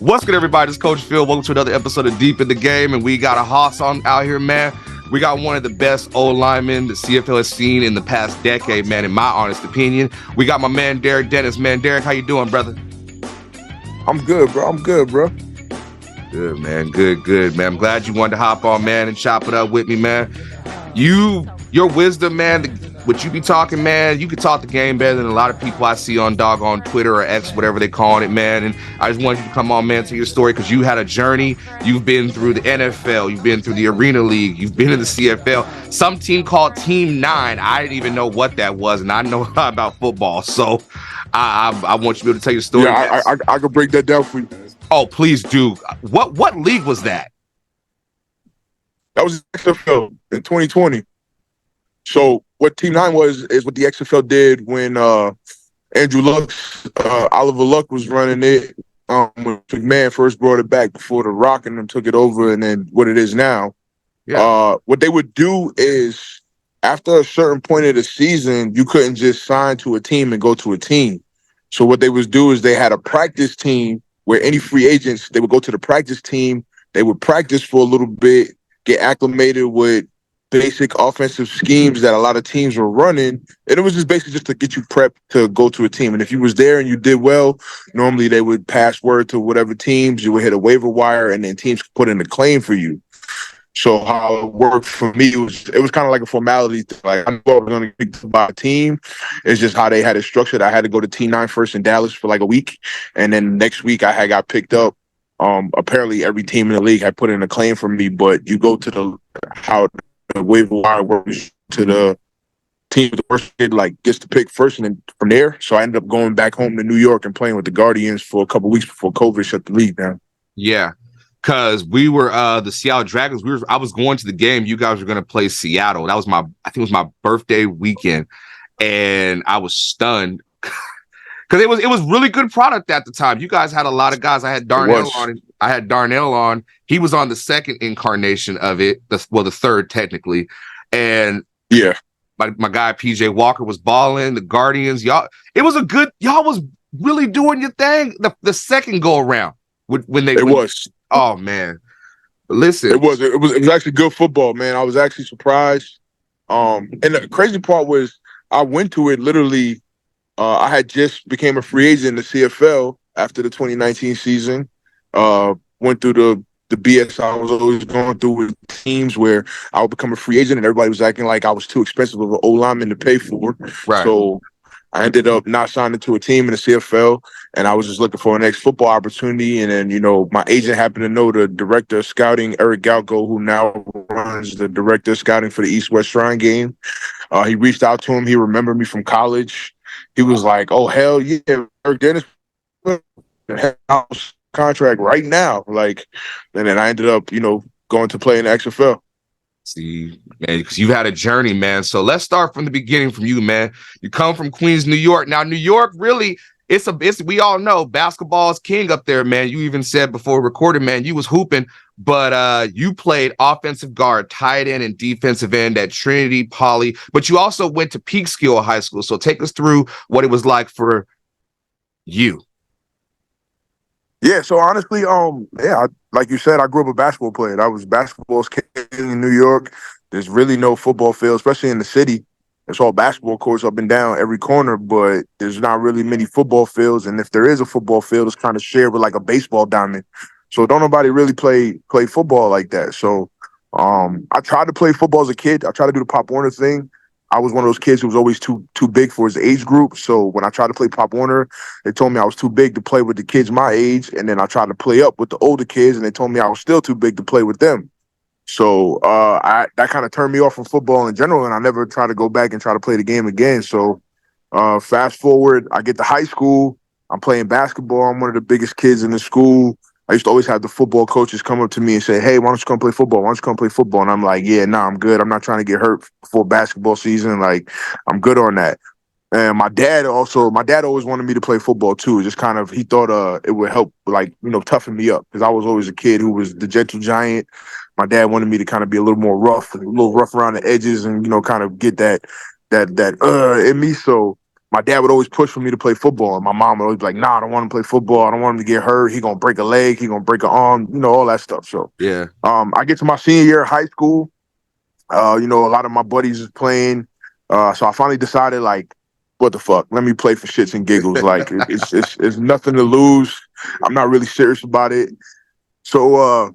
What's good, everybody? This is Coach Phil. Welcome to another episode of Deep in the Game, and we got a hoss on out here, man. We got one of the best O-linemen the CFL has seen in the past decade, man, in my honest opinion. We got my man, Derek Dennis. Man, Derek, how you doing, brother? I'm good, bro. Good, man. Good, man. I'm glad you wanted to hop on, man, and chop it up with me, man. Your wisdom, man, what you be talking, man, you could talk the game better than a lot of people I see on Twitter or X, whatever they calling it, man. And I just wanted you to come on, man, tell your story, because you had a journey. You've been through the NFL, you've been through the Arena League, you've been in the CFL. Some team called Team 9. I didn't even know what that was, and I know a lot about football. So I want you to be able to tell your story. Yeah, I can break that down for you. Oh, please do. What league was that? That was the XFL in 2020. So what Team 9 is what the XFL did when Andrew Luck, Oliver Luck was running it. When McMahon first brought it back before The Rock and them took it over, and then what it is now. Yeah. What they would do is after a certain point of the season, you couldn't just sign to a team and go to a team. So what they would do is they had a practice team where any free agents, they would go to the practice team, they would practice for a little bit, get acclimated with basic offensive schemes that a lot of teams were running. And it was just basically just to get you prepped to go to a team. And if you was there and you did well, normally they would pass word to whatever teams, you would hit a waiver wire, and then teams could put in a claim for you. So how it worked for me, it was kind of like a formality. Like, I knew I was going to get picked by a team. It's just how they had it structured. I had to go to Team 9 first in Dallas for like a week. And then next week I had got picked up. Apparently every team in the league had put in a claim for me, but you go to how the waiver wire works to the team with the worst kid, like, gets to pick first, and then from there. So I ended up going back home to New York and playing with the Guardians for a couple of weeks before COVID shut the league down. Yeah. Because we were the Seattle Dragons. I was going to the game. You guys were going to play Seattle. That was I think it was my birthday weekend, and I was stunned because it was really good product at the time. You guys had a lot of guys. I had Darnell on. He was on the second incarnation of it. The third technically, and yeah, my guy PJ Walker was balling. The Guardians, y'all was really doing your thing. The second go around when they was. Oh man, listen. It was actually good football, man. I was actually surprised. And the crazy part was I went to it literally. I had just became a free agent in the CFL after the 2019 season. Went through the BS I was always going through with teams where I would become a free agent and everybody was acting like I was too expensive of an O-lineman to pay for. Right. So I ended up not signing to a team in the CFL, and I was just looking for a next football opportunity. And then, my agent happened to know the director of scouting, Eric Galco, who now runs the director of scouting for the East-West Shrine game. He reached out to him. He remembered me from college. He was like, "Oh, hell yeah, Eric Dennis, house contract right now." Like, and then I ended up, going to play in the XFL. See, man, because you've had a journey, man. So let's start from the beginning from you, man. You come from Queens, New York. Now, New York, really, it's we all know basketball is king up there, man. You even said before we recorded, man, you was hooping, but you played offensive guard, tight end, and defensive end at Trinity Poly. But you also went to Peekskill High School. So take us through what it was like for you. Yeah, so honestly, like you said, I grew up a basketball player. I was basketball's king in New York. There's really no football field, especially in the city. It's all basketball courts up and down every corner, but there's not really many football fields. And if there is a football field, it's kind of shared with like a baseball diamond. So don't nobody really play football like that. So I tried to play football as a kid. I tried to do the Pop Warner thing. I was one of those kids who was always too big for his age group. So when I tried to play Pop Warner, they told me I was too big to play with the kids my age. And then I tried to play up with the older kids, and they told me I was still too big to play with them. So that kind of turned me off from football in general, and I never tried to go back and try to play the game again. So fast forward, I get to high school. I'm playing basketball. I'm one of the biggest kids in the school. I used to always have the football coaches come up to me and say, "Hey, why don't you come play football? Why don't you come play football?" And I'm like, "Yeah, nah, I'm good. I'm not trying to get hurt before basketball season. Like, I'm good on that." And my dad always wanted me to play football too. Just kind of, he thought it would help, like, toughen me up, because I was always a kid who was the gentle giant. My dad wanted me to kind of be a little more rough, a little rough around the edges, and kind of get that in me. So my dad would always push for me to play football, and my mom would always be like, "Nah, I don't want him to play football. I don't want him to get hurt. He gonna break a leg. He gonna break an arm. All that stuff." So Yeah. I get to my senior year of high school. A lot of my buddies is playing. So I finally decided, like, what the fuck? Let me play for shits and giggles. Like, it's nothing to lose. I'm not really serious about it. So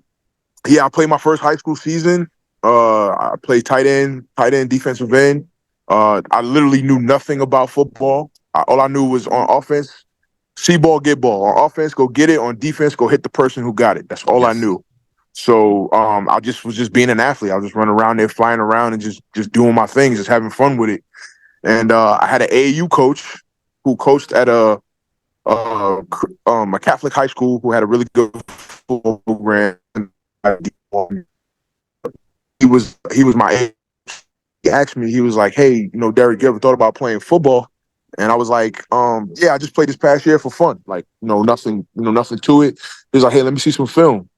I played my first high school season. I played tight end, defensive end. I literally knew nothing about football. All I knew was on offense, see ball, get ball. On offense, go get it. On defense, go hit the person who got it. That's all I knew. So I was just being an athlete. I was just running around there, flying around, and just doing my things, just having fun with it. And I had an AAU coach who coached at a Catholic high school who had a really good football program. He was my age. He asked me, he was like, "Hey, Derek, you ever thought about playing football?" And I was like, "Yeah, I just played this past year for fun. Like, nothing to it." He was like, "Hey, let me see some film."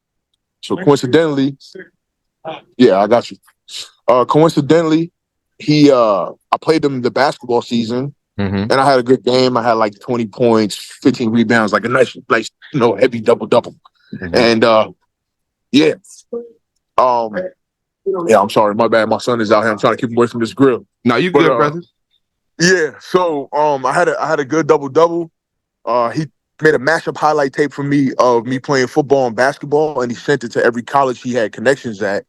So coincidentally, yeah, I got you. Coincidentally, I played him the basketball season, and I had a good game. I had like 20 points, 15 rebounds, like a nice, heavy double. And yeah, yeah. I'm sorry, my bad. My son is out here. I'm trying to keep him away from this grill. No, you good, brother. Yeah. So I had a good double. He made a mashup highlight tape for me of me playing football and basketball, and he sent it to every college he had connections at.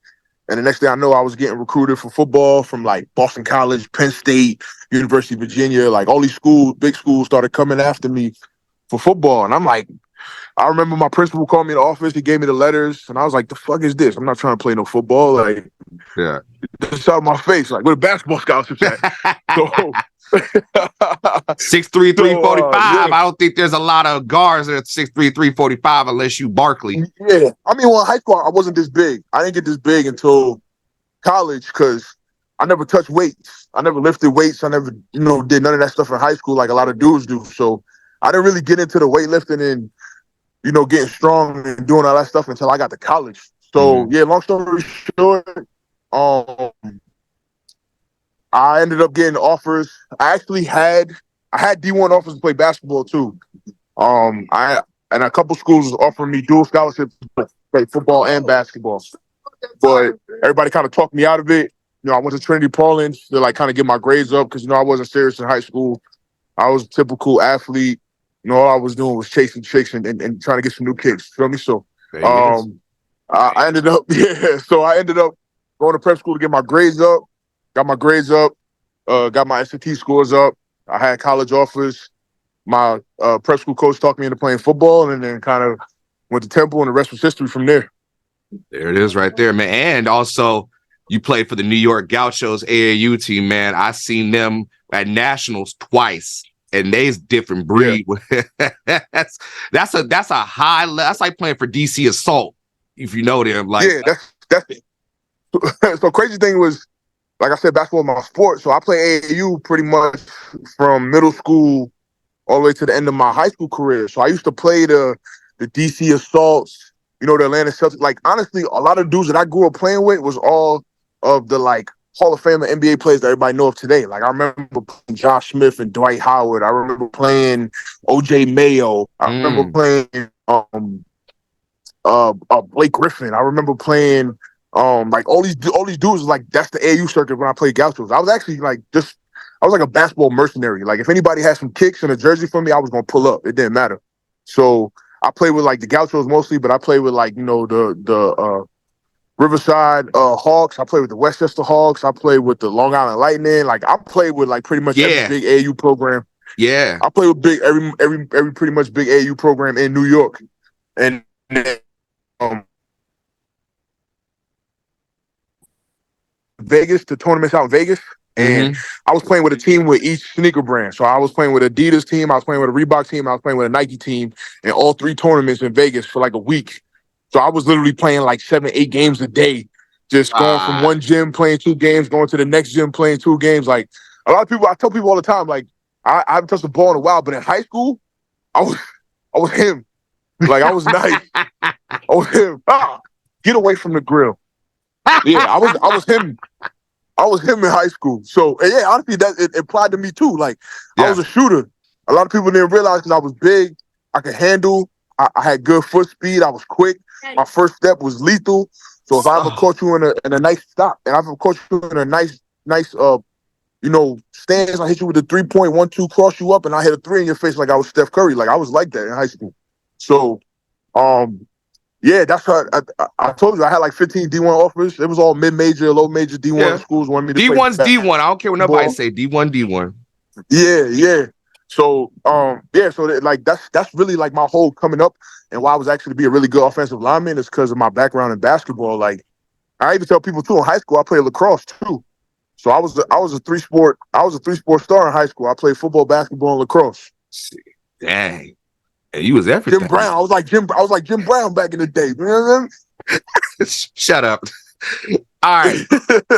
And the next thing I know, I was getting recruited for football from like Boston College, Penn State, University of Virginia. Like all these schools, big schools, started coming after me for football. And I'm like, I remember my principal called me in the office. He gave me the letters, and I was like, "The fuck is this? I'm not trying to play no football. Like, yeah, it's out of my face. Like, where the basketball scholarships at?" So 6'3", 345. I don't think there's a lot of guards that are 6'3", 345 unless you Barkley. Yeah. I mean, well, in high school, I wasn't this big. I didn't get this big until college because I never touched weights. I never lifted weights. I never, did none of that stuff in high school like a lot of dudes do. So I didn't really get into the weightlifting and, getting strong and doing all that stuff until I got to college. So, yeah, long story short, I ended up getting offers. I had D1 offers to play basketball too. And a couple schools was offering me dual scholarships to play football and basketball. But everybody kind of talked me out of it. I went to Trinity Portland to like kind of get my grades up because I wasn't serious in high school. I was a typical athlete. All I was doing was chasing chicks and trying to get some new kicks. Feel me? So I ended up going to prep school to get my grades up. Got my grades up, got my SAT scores up. I had college offers. My prep school coach talked me into playing football, and then kind of went to Temple, and the rest was history from there. There it is right there, man. And also, you played for the New York Gauchos AAU team, man. I seen them at nationals twice, and they's different breed. Yeah. that's a high level. That's like playing for DC Assault, if you know them. Like, yeah, that's it. So crazy thing was, like I said, basketball is my sport. So I play AAU pretty much from middle school all the way to the end of my high school career. So I used to play the DC Assaults, the Atlanta Celtics. Like, honestly, a lot of dudes that I grew up playing with was all of the, like, Hall of Fame and NBA players that everybody know of today. Like, I remember playing Josh Smith and Dwight Howard. I remember playing O.J. Mayo. I remember playing Blake Griffin. I remember playing like all these dudes. Like, that's the AAU circuit when I played Gauchos. I was actually like a basketball mercenary. Like, if anybody had some kicks and a jersey for me, I was gonna pull up. It didn't matter. So I played with like the Gauchos mostly, but I played with like the Riverside Hawks. I played with the Westchester Hawks. I played with the Long Island Lightning. Like, I played with like pretty much every big AAU program. Yeah, I played with every pretty much big AAU program in New York, and Vegas, the tournaments out in Vegas. And I was playing with a team with each sneaker brand. So I was playing with Adidas team, I was playing with a Reebok team, I was playing with a Nike team, and all three tournaments in Vegas for like a week. So I was literally playing like 7, 8 games a day, just going from one gym playing 2 games, going to the next gym playing 2 games. Like, a lot of people, I tell people all the time, like, I haven't touched the ball in a while, but in high school, I was him. Like, I was nice. I was him. Get away from the grill. Yeah, I was him. I was him in high school. So and yeah, honestly, that it applied to me too. Like I Yeah. was a shooter. A lot of people didn't realize because I was big, I could handle. I had good foot speed. I was quick. My first step was lethal. So if I ever Oh, caught you in a nice stop, and I ever caught you in a nice stance, I hit you with a 3-point 1-2, cross you up, and I hit a three in your face like I was Steph Curry. Like I was like that in high school. So yeah, that's how I told you I had like 15 D1 offers. It was all mid-major, low-major D1 yeah. schools wanted me to play D1's D1. I don't care what nobody basketball. say. D1, D1. Yeah, yeah. So like that's really like my whole coming up and why I was actually to be a really good offensive lineman is because of my background in basketball. Like I even tell people too in high school I played lacrosse too. So I was a three sport star in high school. I played football, basketball, and lacrosse. Dang. And you was Jim everything. Brown. I was like Jim Brown back in the day. You know Shut up. All right.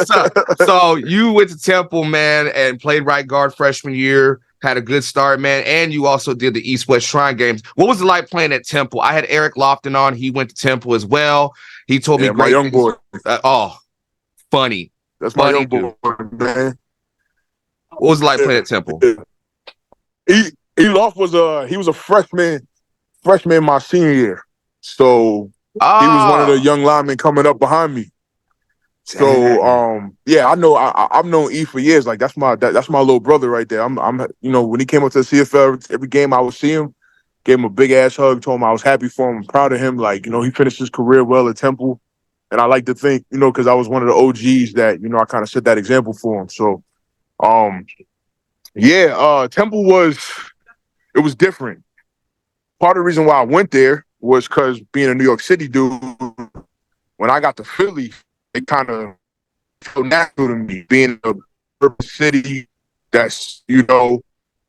So, what I mean? so you went to Temple, man, and played right guard freshman year. Had a good start, man, and you also did the East West Shrine games. What was it like playing at Temple? I had Eric Lofton on. He went to Temple as well. He told me Yeah, my great young things. boy. Funny, That's my funny young dude. boy, man. What was it like playing at Temple? He Elof was a freshman my senior year. So he was one of the Oh, young linemen coming up behind me. So dang. yeah, I know I've known E for years. Like that's my little brother right there. I'm when he came up to the CFL every game I would see him, gave him a big ass hug, told him I was happy for him, I'm proud of him. Like, he finished his career well at Temple. And I like to think, because I was one of the OGs that, I kind of set that example for him. So Temple it was different. Part of the reason why I went there was because being a New York City dude, when I got to Philly, it kind of felt natural to me being a urban city that's, a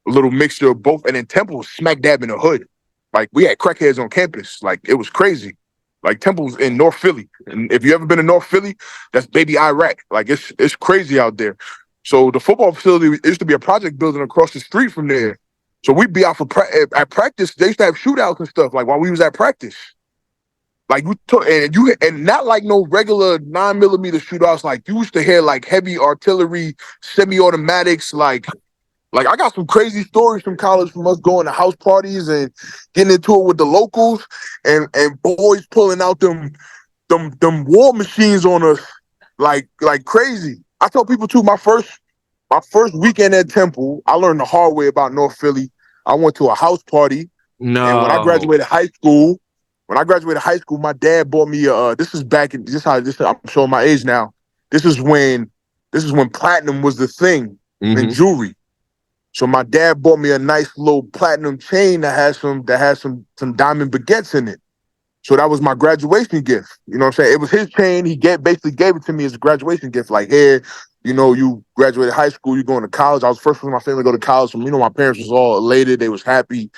little mixture of both. And then Temple was smack dab in the hood. Like we had crackheads on campus. Like it was crazy. Like Temple's in North Philly. And if you ever been to North Philly, that's baby Iraq. Like it's crazy out there. So the football facility used to be a project building across the street from there. So we'd be out at practice. They used to have shootouts and stuff like while we was at practice. Like and not like no regular 9mm shootouts. Like you used to hear like heavy artillery, semi-automatics. Like I got some crazy stories from college from us going to house parties and getting into it with the locals and boys pulling out them war machines on us like crazy. I tell people too, my first weekend at Temple, I learned the hard way about North Philly. I went to a house party, and when I No. graduated high school, my dad bought me this is back in I'm showing my age now. This is when platinum was the thing in Mm-hmm. jewelry. So my dad bought me a nice little platinum chain that has some diamond baguettes in it. So that was my graduation gift. You know what I'm saying? It was his chain. He basically gave it to me as a graduation gift. Like, here, you graduated high school, you're going to college. I was the first one in my family to go to college. So, my parents was all elated. They was happy.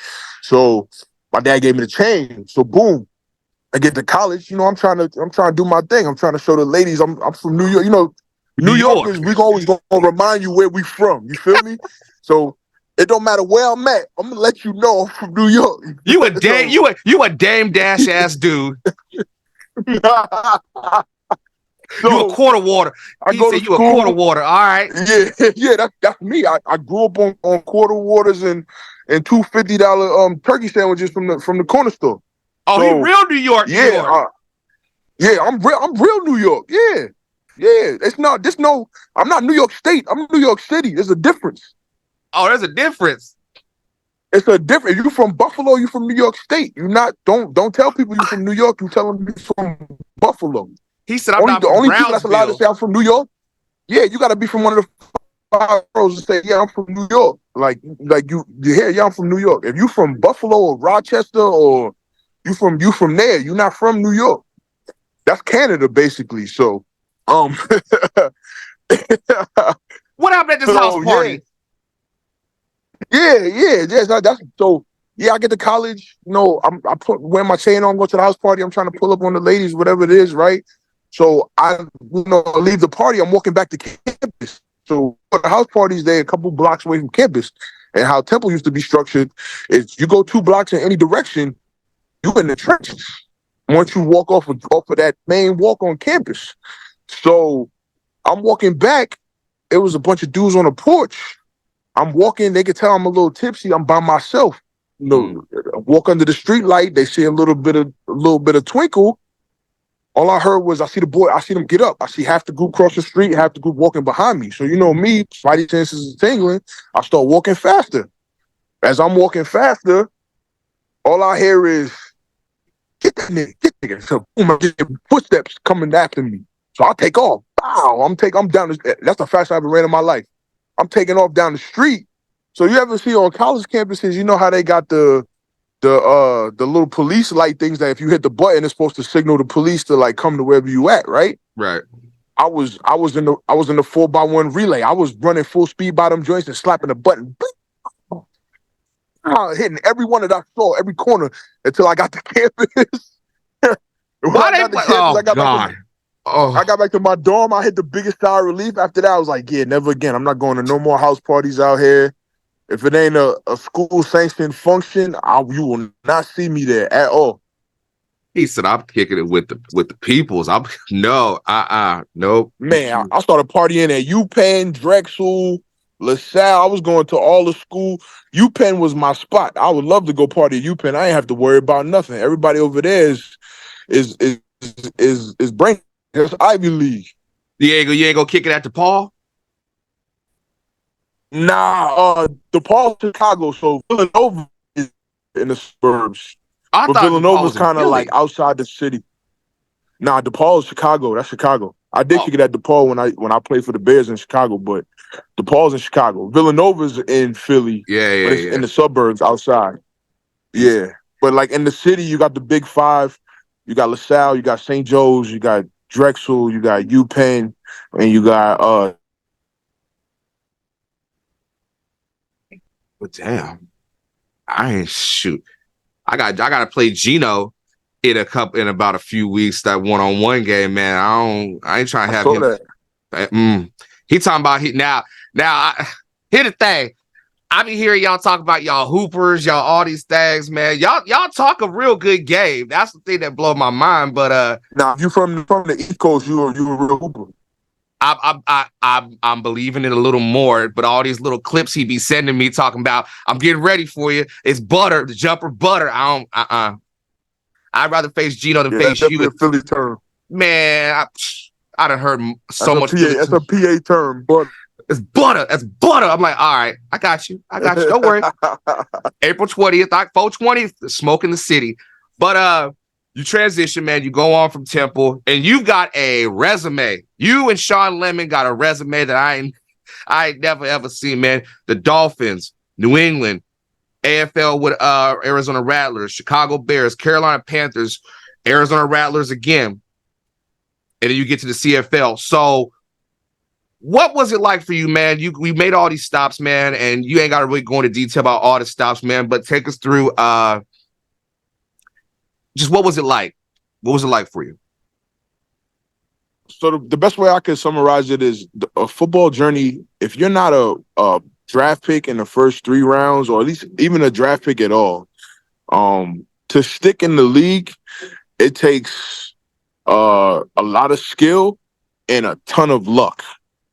So my dad gave me the chain. So boom, I get to college. I'm trying to do my thing. I'm trying to show the ladies I'm from New York. New New York. Yorkers, we always gonna remind you where we from. You feel me? So it don't matter where I'm at. I'm gonna let you know I'm from New York. You a dame, you a Dame Dash ass dude. You a So quarter water. I He go said to you a quarter school. water. All right. Yeah, that's me. I grew up on quarter waters and $2 50 turkey sandwiches from the corner store. Oh, he So real New York, New yeah, York. I'm real New York. Yeah. Yeah. I'm not New York State. I'm New York City. There's a difference. Oh, there's a difference. It's a difference. If you from Buffalo, you from New York State. You not don't tell people you from New York. You tell them you from Buffalo. He said I'm Only not the from only people that's allowed to Brownsville. say I'm from New York. Yeah, you got to be from one of the five boroughs and say, yeah, I'm from New York. Like you hear, yeah, I'm from New York. If you from Buffalo or Rochester or you from there, you're not from New York. That's Canada basically. So, What happened at this house so party? yes. That's so. Yeah, I get to college. I wear my chain on, go to the house party. I'm trying to pull up on the ladies, whatever it is, right? So I, leave the party. I'm walking back to campus. So the house parties, they're a couple blocks away from campus. And how Temple used to be structured is you go 2 blocks in any direction, you in the trenches. Once you walk off of that main walk on campus. So I'm walking back. It was a bunch of dudes on the porch. I'm walking. They could tell I'm a little tipsy. I'm by myself. I walk under the street light. They see a little bit of twinkle. All I heard was I see them get up. I see half the group cross the street, half the group walking behind me. So you know me, spidey senses is tingling. I start walking faster. As I'm walking faster, all I hear is get that nigga. So boom, I get footsteps coming after me. So I take off. Wow, I'm down. That's the fastest I've ever ran in my life. I'm taking off down the street. So you ever see on college campuses, you know how they got the little police light things that if you hit the button, it's supposed to signal the police to like come to wherever you at, right? Right. I was in the 4x1 relay. I was running full speed by them joints and slapping the button. Hitting every one that I saw, every corner until I got to campus. Oh, God. I got back to my dorm. I hit the biggest sigh of relief. After that, I was like, yeah, never again. I'm not going to no more house parties out here. If it ain't a school sanctioned function, you will not see me there at all. He said, I'm kicking it with the peoples. Nope. Man, I started partying at UPenn, Drexel, LaSalle. I was going to all the school. UPenn was my spot. I would love to go party at UPenn. I ain't have to worry about nothing. Everybody over there is brain. It's Ivy League. You ain't gonna kick it at DePaul? Nah, DePaul, Chicago. So Villanova is in the suburbs. I thought Villanova's kind of like outside the city. Nah, DePaul is Chicago. That's Chicago. I did kick it at DePaul when I played for the Bears in Chicago, but DePaul's in Chicago. Villanova's in Philly. Yeah, but it's in the suburbs outside. Yeah. But like in the city, you got the Big Five. You got LaSalle, you got St. Joe's, you got Drexel, you got UPenn, and you got But damn, I ain't shoot. I gotta play Gino in about a few weeks. That 1-on-1 game, man. I ain't trying to have him. He talking about here's the thing. I be hearing y'all talk about y'all hoopers, y'all all these things, man. Y'all talk a real good game. That's the thing that blow my mind. But now you from the East Coast, you a real hooper. I'm believing it a little more, but all these little clips he be sending me talking about, I'm getting ready for you. It's butter, the jumper butter. I'd rather face Gino than face you. That's a Philly term. Man, I done heard so much. That's a PA term, but it's butter. That's butter. I'm like, all right, I got you. Don't worry. April 20th, 420th, smoke in the city. But you transition, man. You go on from Temple, and you got a resume. You and Sean Lemon got a resume that I ain't never ever seen, man. The Dolphins, New England, AFL with Arizona Rattlers, Chicago Bears, Carolina Panthers, Arizona Rattlers again, and then you get to the CFL. So, what was it like for you, man? We made all these stops, man, and you ain't got to really go into detail about all the stops, man. But take us through. Just what was it like? What was it like for you? So the best way I could summarize it is a football journey. If you're not a draft pick in the first 3 rounds, or at least even a draft pick at all, to stick in the league, it takes a lot of skill and a ton of luck,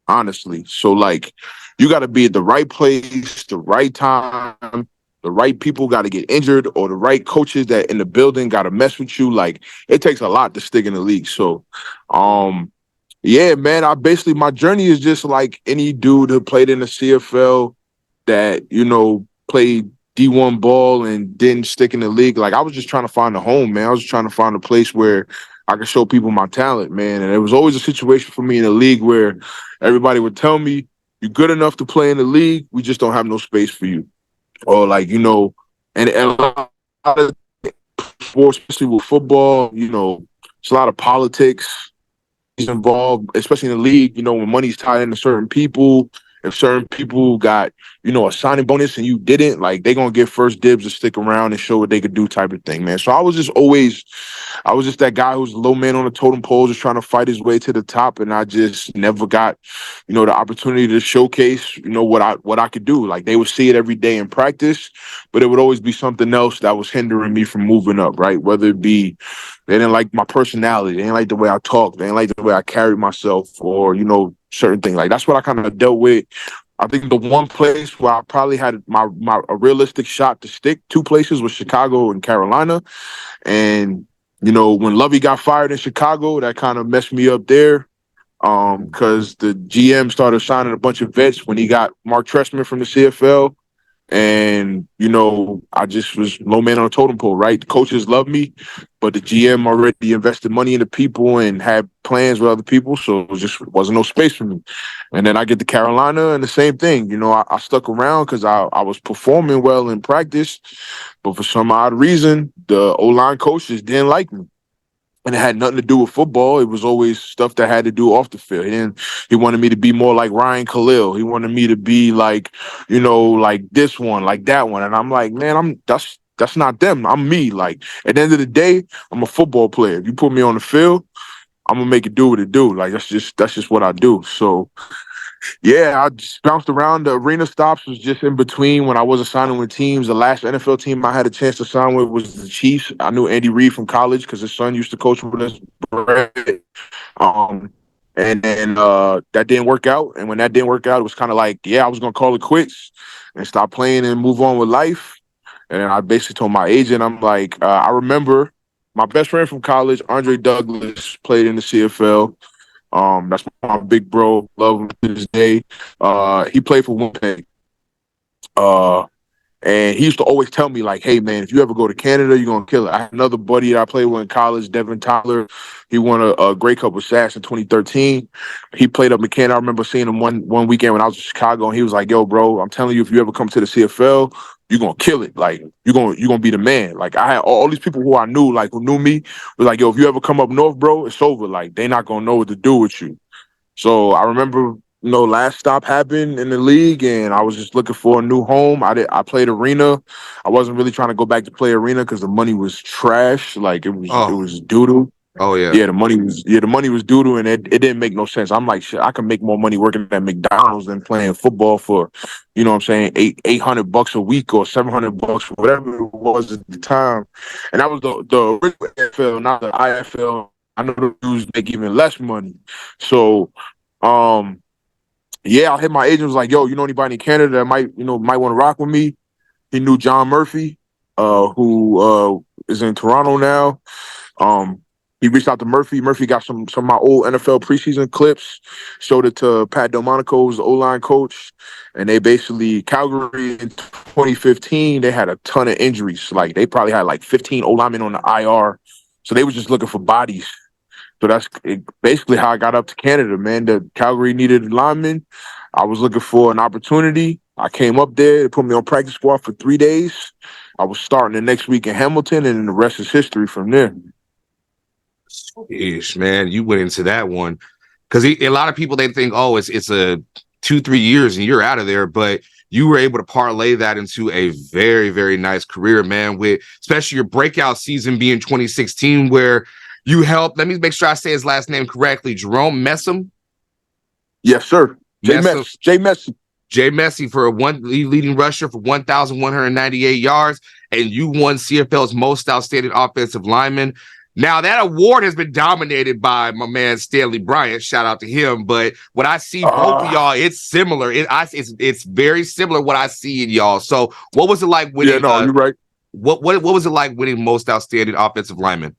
honestly. So like, you got to be at the right place, the right time. The right people got to get injured, or the right coaches that in the building got to mess with you. Like, it takes a lot to stick in the league. So, yeah, man, my journey is just like any dude who played in the CFL that, played D1 ball and didn't stick in the league. Like, I was just trying to find a home, man. I was just trying to find a place where I could show people my talent, man. And it was always a situation for me in the league where everybody would tell me, you're good enough to play in the league. We just don't have no space for you. Or like, and a lot of sports, especially with football, it's a lot of politics involved, especially in the league, when money's tied into certain people. If certain people got, a signing bonus and you didn't, like, they're going to get first dibs to stick around and show what they could do type of thing, man. So I was just that guy who's a low man on the totem pole, just trying to fight his way to the top. And I just never got, the opportunity to showcase, what I could do. Like, they would see it every day in practice, but it would always be something else that was hindering me from moving up, right? Whether it be they didn't like my personality, they didn't like the way I talked, they didn't like the way I carried myself, or, certain things. Like that's what I kind of dealt with. I think the one place where I probably had a realistic shot to stick, two places, was Chicago and Carolina. And when Lovey got fired in Chicago, that kind of messed me up there. Because the GM started signing a bunch of vets when he got Mark Trestman from the CFL. And, I just was low man on a totem pole, right? The coaches loved me, but the GM already invested money into people and had plans with other people. So it wasn't no space for me. And then I get to Carolina and the same thing. I stuck around because I was performing well in practice, but for some odd reason, the O-line coaches didn't like me. And it had nothing to do with football. It was always stuff that had to do off the field. He wanted me to be more like Ryan Khalil. He wanted me to be like, like this one, like that one. And I'm like, man, that's not them. I'm me. Like at the end of the day, I'm a football player. If you put me on the field, I'm gonna make it do what it do. Like that's just what I do. So yeah, I just bounced around. The arena stops was just in between when I wasn't signing with teams. The last NFL team I had a chance to sign with was the Chiefs. I knew Andy Reid from college because his son used to coach with us. And then that didn't work out. And when that didn't work out, it was kind of like, I was gonna call it quits and stop playing and move on with life. And then I basically told my agent, I'm like, I remember my best friend from college, Andre Douglas, played in the CFL. That's my big bro. Love him to this day. He played for Winnipeg. And he used to always tell me, like, hey, man, if you ever go to Canada, you're going to kill it. I had another buddy that I played with in college, Devin Tyler. He won a Grey Cup with SAS in 2013. He played up in Canada. I remember seeing him one weekend when I was in Chicago, and he was like, yo, bro, I'm telling you, if you ever come to the CFL, you're going to kill it. Like, you're gonna be the man. Like, I had all these people who I knew, like, who knew me, were like, yo, if you ever come up north, bro, it's over. Like, they not going to know what to do with you. So I remember last stop happened in the league, and I was just looking for a new home. I played arena. I wasn't really trying to go back to play arena because the money was trash. Like it was doo-doo. Oh yeah. Yeah, the money was doo-doo, and it didn't make no sense. I'm like, shit, I can make more money working at McDonald's than playing football for, what I'm saying, $800 a week or $700, whatever it was at the time. And that was the original NFL, not the IFL. I know the dudes make even less money. So I hit my agent, was like, yo, you know anybody in Canada that might want to rock with me? He knew John Murphy, who is in Toronto now. He reached out to Murphy. Murphy got some of my old NFL preseason clips, showed it to Pat Delmonico, who's the O-line coach, and they basically, Calgary in 2015, they had a ton of injuries. Like they probably had like 15 O-linemen on the IR. So they were just looking for bodies. So that's basically how I got up to Canada, man. The Calgary needed linemen. I was looking for an opportunity. I came up there. They put me on practice squad for 3 days. I was starting the next week in Hamilton, and the rest is history from there. Yeesh, man, you went into that one because a lot of people, they think, oh, it's a 2-3 years and you're out of there, but you were able to parlay that into a very, very nice career, man, with especially your breakout season being 2016, where you helped, let me make sure I say his last name correctly, Jerome Messam. Yes, sir. Jay Messi. Jay Messi for leading rusher for 1,198 yards, and you won CFL's most outstanding offensive lineman. Now, that award has been dominated by my man Stanley Bryant. Shout out to him. But what I see both of y'all, it's similar. It's very similar what I see in y'all. So what was it like winning? Yeah, no, you're right. What was it like winning most outstanding offensive lineman?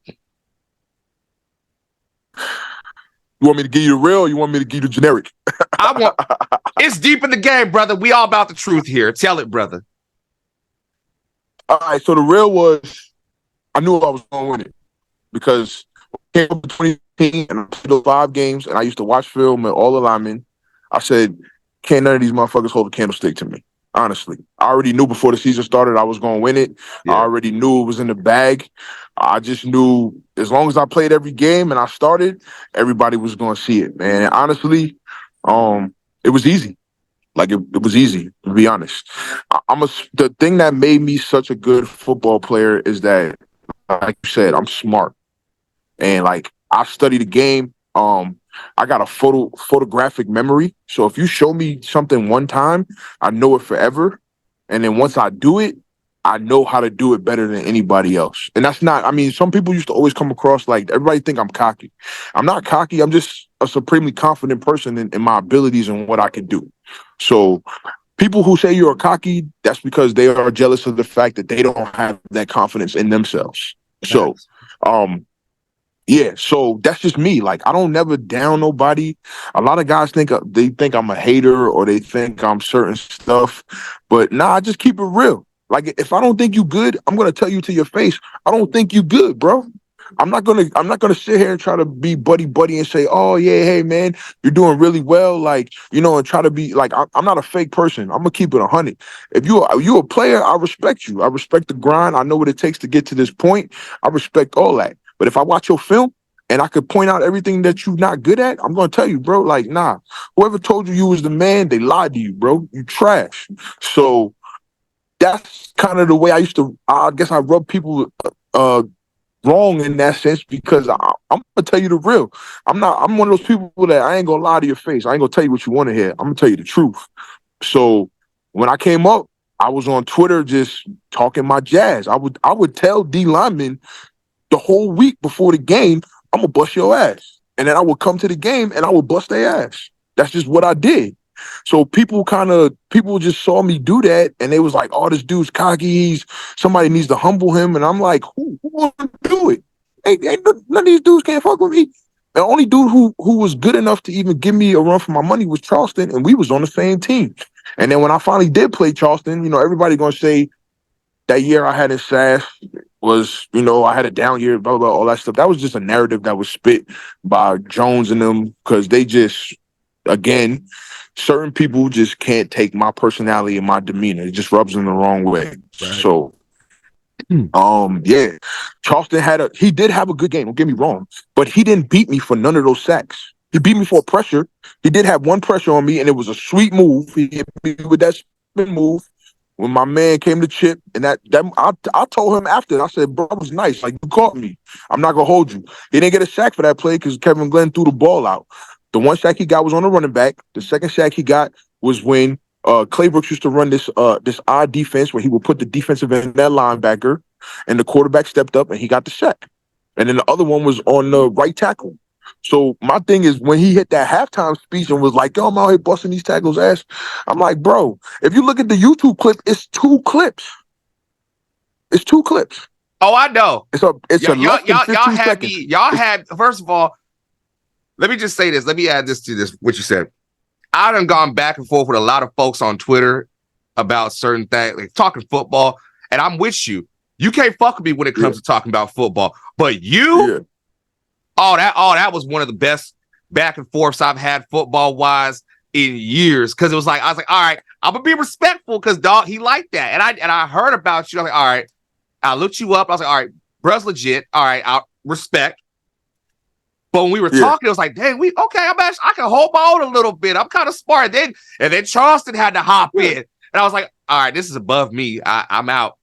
You want me to give you the real, or you want me to give you the generic? It's deep in the game, brother. We all about the truth here. Tell it, brother. All right, so the real was, I knew I was going to win it because I came up in 2018 and I played those 5 games, and I used to watch film and all the linemen. I said, can't none of these motherfuckers hold a candlestick to me. Honestly, I already knew before the season started I was going to win it. Yeah. I already knew it was in the bag. I just knew as long as I played every game and I started, everybody was going to see it, man. And honestly, it was easy. Like it was easy, to be honest. The thing that made me such a good football player is that, like you said, I'm smart, and like I study the game. I got a photographic memory. So if you show me something one time, I know it forever. And then once I do it, I know how to do it better than anybody else. And that's not, I mean, some people used to always come across like, everybody think I'm cocky. I'm not cocky. I'm just a supremely confident person in my abilities and what I can do. So people who say you're cocky, that's because they are jealous of the fact that they don't have that confidence in themselves. So, yeah, so that's just me. Like, I don't never down nobody. A lot of guys think they think I'm a hater or they think I'm certain stuff, but nah, I just keep it real. Like, if I don't think you good, I'm gonna tell you to your face, I don't think you good, bro. I'm not gonna sit here and try to be buddy buddy and say, oh yeah, hey man, you're doing really well, like, and try to be like, I'm not a fake person. I'm gonna keep it 100. If you a player, I respect you. I respect the grind. I know what it takes to get to this point. I respect all that. But if I watch your film and I could point out everything that you're not good at, I'm gonna tell you, bro, like, nah, whoever told you was the man, they lied to you, bro. You trash. So that's kind of the way I guess I rub people wrong in that sense, because I'm gonna tell you the real. I'm one of those people that I ain't gonna lie to your face. I ain't gonna tell you what you want to hear. I'm gonna tell you the truth. So when I came up, I was on Twitter just talking my jazz. I would tell D Lineman the whole week before the game, I'm gonna bust your ass. And then I would come to the game and I would bust their ass. That's just what I did. So people just saw me do that and they was like, oh, this dude's cocky. Somebody needs to humble him. And I'm like, who want to do it? Ain't none of these dudes can't fuck with me. The only dude who was good enough to even give me a run for my money was Charleston, and we was on the same team. And then when I finally did play Charleston, everybody gonna say that year I had in SAS was, I had a down year, blah, blah, all that stuff. That was just a narrative that was spit by Jones and them, because they just, again, certain people just can't take my personality and my demeanor. It just rubs them the wrong way. Right. So, yeah, Charleston he did have a good game, don't get me wrong, but he didn't beat me for none of those sacks. He beat me for a pressure. He did have one pressure on me, and it was a sweet move. He hit me with that spin move when my man came to chip, and I told him after, I said, bro, it was nice. Like, you caught me. I'm not going to hold you. He didn't get a sack for that play because Kevin Glenn threw the ball out. The one sack he got was on the running back. The second sack he got was when Clay Brooks used to run this odd defense where he would put the defensive end that linebacker, and the quarterback stepped up and he got the sack. And then the other one was on the right tackle. So my thing is, when he hit that halftime speech and was like, yo, I'm out here busting these tackles' ass, I'm like, bro, if you look at the YouTube clip, it's 2 clips. It's 2 clips. Oh, I know. It's a less than 15 seconds. Y'all had, first of all, let me just say this. Let me add this to this, what you said. I done gone back and forth with a lot of folks on Twitter about certain things, like talking football, and I'm with you. You can't fuck with me when it comes to talking about football. But you, that was one of the best back and forths I've had football-wise in years. Because I was like, all right, I'm gonna be respectful because dog, he liked that. And I heard about you. I'm like, all right. I looked you up. I was like, all right, bruh's legit. All right, I'll respect. But when we were talking, it was like, dang, I can hold my own a little bit. I'm kind of smart. And then Charleston had to hop in. And I was like, all right, this is above me. I'm out.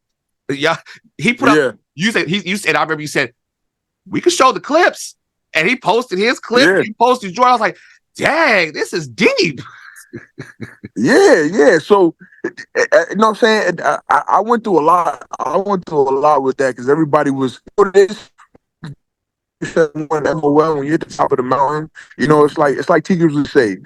Yeah. He put up, you said, I remember you said, we could show the clips. And he posted his clip. Yeah. He posted Jordan. I was like, dang, this is deep. Yeah. So, you know what I'm saying? I went through a lot. With that because everybody was, when you hit the top of the mountain, it's like Tigers would say,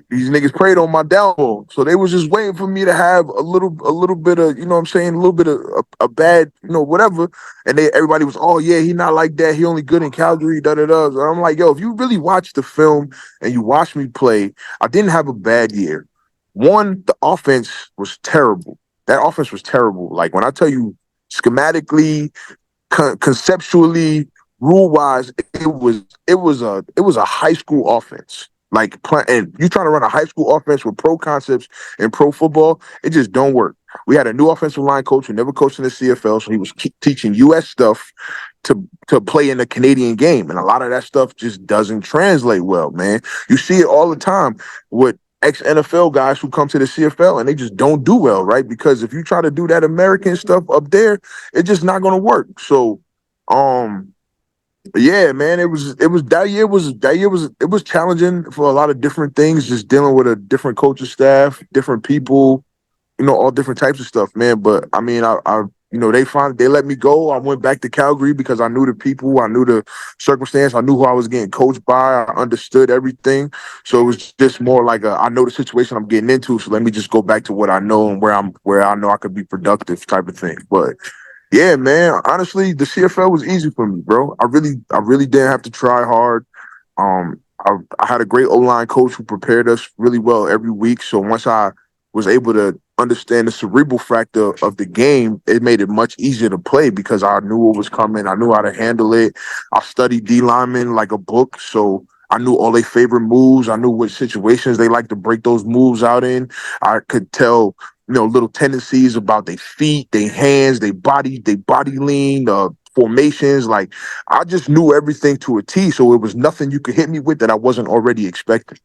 these niggas prayed on my downfall. So they was just waiting for me to have a little bit of, a little bit of a bad, whatever. And everybody was, oh yeah, he not like that. He only good in Calgary, da-da-da. So I'm like, yo, if you really watch the film and you watch me play, I didn't have a bad year. One, the offense was terrible. That offense was terrible. Like when I tell you schematically, conceptually, rule-wise, it was a high school offense. Like, and you trying to run a high school offense with pro concepts and pro football, it just don't work. We had a new offensive line coach who never coached in the CFL, so he was teaching U.S. stuff to play in the Canadian game, and a lot of that stuff just doesn't translate well, man. You see it all the time with ex-NFL guys who come to the CFL and they just don't do well, right? Because if you try to do that American stuff up there, it's just not going to work. So, yeah, man, it was challenging for a lot of different things, just dealing with a different coaching staff, different people, all different types of stuff, man. But I mean, I they let me go. I went back to Calgary because I knew the people, I knew the circumstance, I knew who I was getting coached by, I understood everything. So it was just more like I know the situation I'm getting into, so let me just go back to what I know and where I know I could be productive type of thing. But yeah, man, honestly, the CFL was easy for me, bro. I really didn't have to try hard. I had a great O-line coach who prepared us really well every week. So once I was able to understand the cerebral factor of the game, it made it much easier to play because I knew what was coming. I knew how to handle it. I studied D linemen like a book. So I knew all their favorite moves. I knew which situations they like to break those moves out in. I could tell, little tendencies about their feet, their hands, their body lean, formations. Like I just knew everything to a T. So it was nothing you could hit me with that I wasn't already expecting.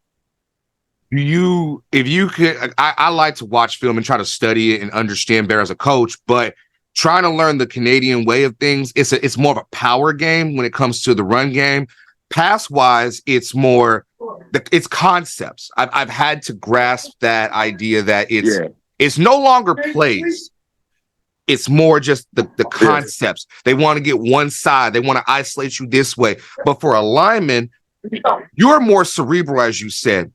If you could, I like to watch film and try to study it and understand better as a coach, but trying to learn the Canadian way of things, it's more of a power game when it comes to the run game. Pass wise, it's concepts. I've had to grasp that idea that Yeah. it's no longer plays. It's more just the Yeah. concepts. They want to get one side. They want to isolate you this way. But for a lineman, you're more cerebral, as you said.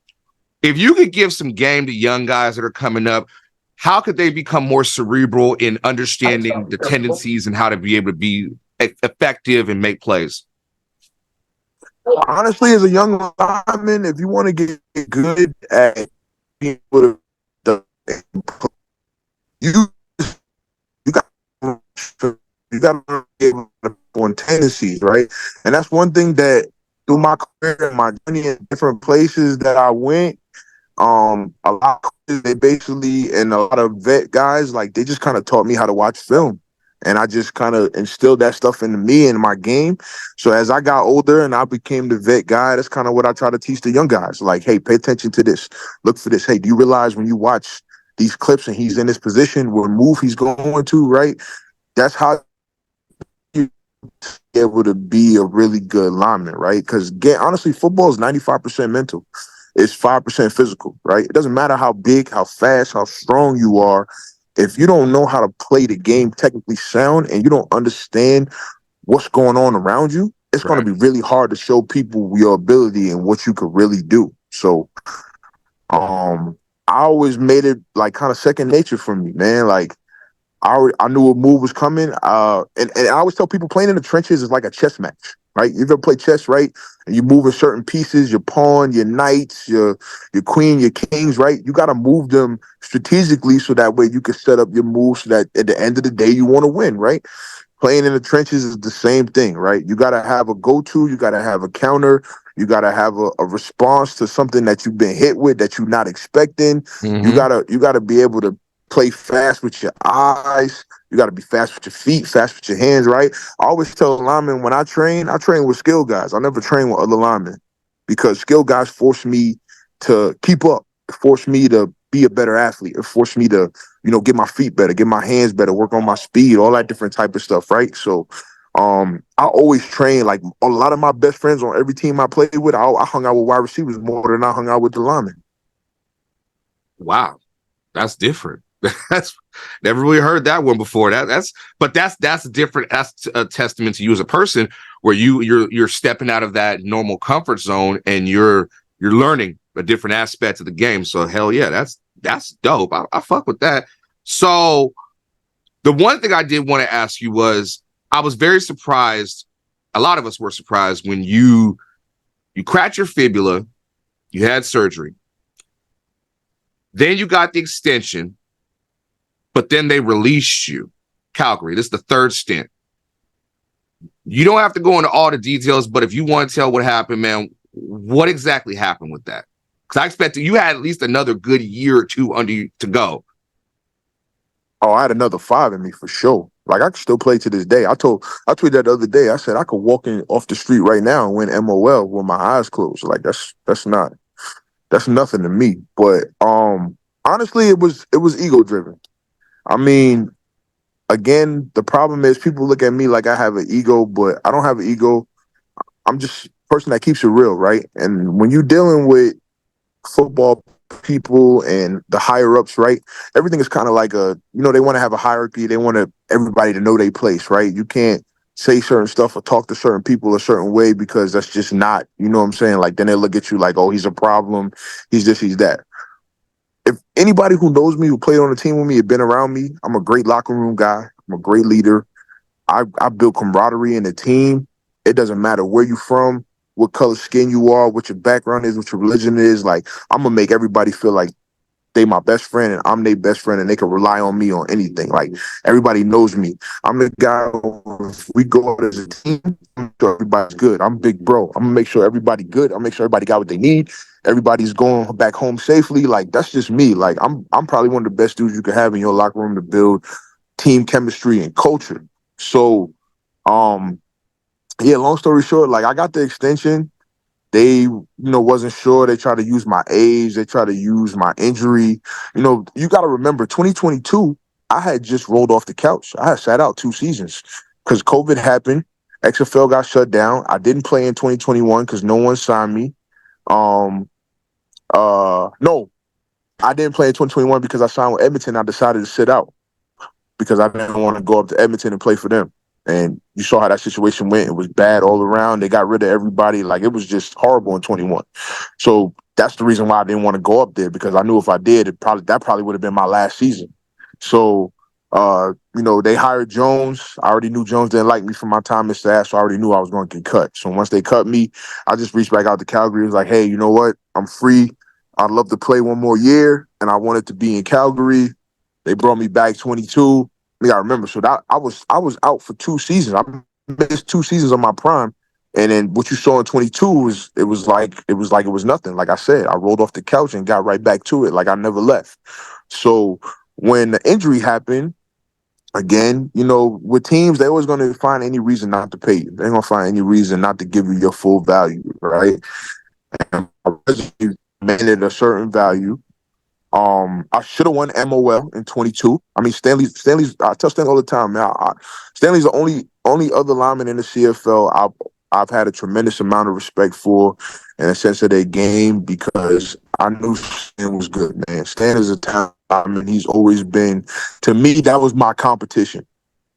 If you could give some game to young guys that are coming up, how could they become more cerebral in understanding the tendencies and how to be able to be effective and make plays? Honestly, as a young lineman, if you want to get good at being able to, you you got you got to be able to on tendencies, right? And that's one thing that through my career and my journey in different places that I went, a lot of coaches, they basically, and a lot of vet guys, like they just kind of taught me how to watch film. And I just kind of instilled that stuff into me and my game. So as I got older and I became the vet guy, that's kind of what I try to teach the young guys. Like, hey, pay attention to this. Look for this. Hey, do you realize when you watch these clips and he's in this position, what move he's going to, right? That's how you able to be a really good lineman, right? Because honestly, football is 95% mental. It's 5% physical, right? It doesn't matter how big, how fast, how strong you are. If you don't know how to play the game technically sound and you don't understand what's going on around you, it's going to be really hard to show people your ability and what you could really do. So, I always made it like kind of second nature for me, man. Like I knew a move was coming. And I always tell people playing in the trenches is like a chess match, right? You ever play chess, right? And you move in certain pieces, your pawn, your knights, your queen, your kings, right? You got to move them strategically so that way you can set up your moves so that at the end of the day you want to win, right? Playing in the trenches is the same thing, right? You got to have a go-to, you got to have a counter, you got to have a response to something that you've been hit with that you're not expecting. You gotta be able to play fast with your eyes. You got to be fast with your feet, fast with your hands, right? I always tell linemen when I train with skill guys. I never train with other linemen because skill guys force me to keep up, force me to be a better athlete, or force me to, get my feet better, get my hands better, work on my speed, all that different type of stuff, right? So I always train, like a lot of my best friends on every team I played with, I hung out with wide receivers more than I hung out with the linemen. Wow, that's different. That's never really heard that one before. That's different. That's a testament to you as a person, where you're stepping out of that normal comfort zone and you're learning a different aspect of the game. So hell yeah, that's dope. I fuck with that. So the one thing I did want to ask you was, I was very surprised. A lot of us were surprised when you cracked your fibula, you had surgery, then you got the extension, but then they released you. Calgary, this is the third stint. You don't have to go into all the details, but if you want to tell what happened, man, what exactly happened with that? Because I expected you had at least another good year or two under you to go. Oh, I had another 5 in me for sure. Like I can still play to this day. I tweeted that the other day. I said I could walk in off the street right now and win MOL with my eyes closed. Like that's nothing to me. But honestly, it was ego driven. I mean, again, the problem is people look at me like I have an ego, but I don't have an ego. I'm just a person that keeps it real, right? And when you're dealing with football people and the higher ups, right? Everything is kind of like they want to have a hierarchy. They want to everybody to know their place, right? You can't say certain stuff or talk to certain people a certain way because that's just not, you know what I'm saying? Like then they look at you like, oh, he's a problem, he's this, he's that. If anybody who knows me, who played on the team with me, had been around me, I'm a great locker room guy. I'm a great leader. I build camaraderie in the team. It doesn't matter where you from, what color skin you are, what your background is, what your religion is. Like I'm gonna make everybody feel like they my best friend and I'm their best friend and they can rely on me on anything. Like everybody knows me. I'm the guy, if we go out as a team, I'm sure everybody's good. I'm big bro. I'm gonna make sure everybody good. I'll make sure everybody got what they need. Everybody's going back home safely. Like that's just me. Like I'm probably one of the best dudes you could have in your locker room to build team chemistry and culture. So um yeah, long story short, like I got the extension. They, wasn't sure. They tried to use my age. They tried to use my injury. You got to remember, 2022, I had just rolled off the couch. I had sat out 2 seasons because COVID happened. XFL got shut down. I didn't play in 2021 because no one signed me. No, I didn't play in 2021 because I signed with Edmonton. I decided to sit out because I didn't want to go up to Edmonton and play for them. And you saw how that situation went. It was bad all around. They got rid of everybody. Like it was just horrible in 21. So that's the reason why I didn't want to go up there because I knew if I did, that probably would have been my last season. So they hired Jones. I already knew Jones didn't like me from my time at staff, so I already knew I was going to get cut. So once they cut me, I just reached back out to Calgary. It was like, hey, you know what? I'm free. I'd love to play one more year, and I wanted to be in Calgary. They brought me back 22. You gotta remember, so that I was out for 2 seasons. I missed 2 seasons of my prime, and then what you saw in 22 was it was nothing. Like I said, I rolled off the couch and got right back to it, like I never left. So when the injury happened, again, with teams, they're always going to find any reason not to pay you. They're going to find any reason not to give you your full value, right? And I demanded a certain value. I should have won MOL in 22. I mean, Stanley's. I tell Stanley all the time, man. Stanley's the only other lineman in the CFL I've had a tremendous amount of respect for in a sense of their game because I knew Stan was good, man. Stan is a talent lineman. He's always been, to me, that was my competition.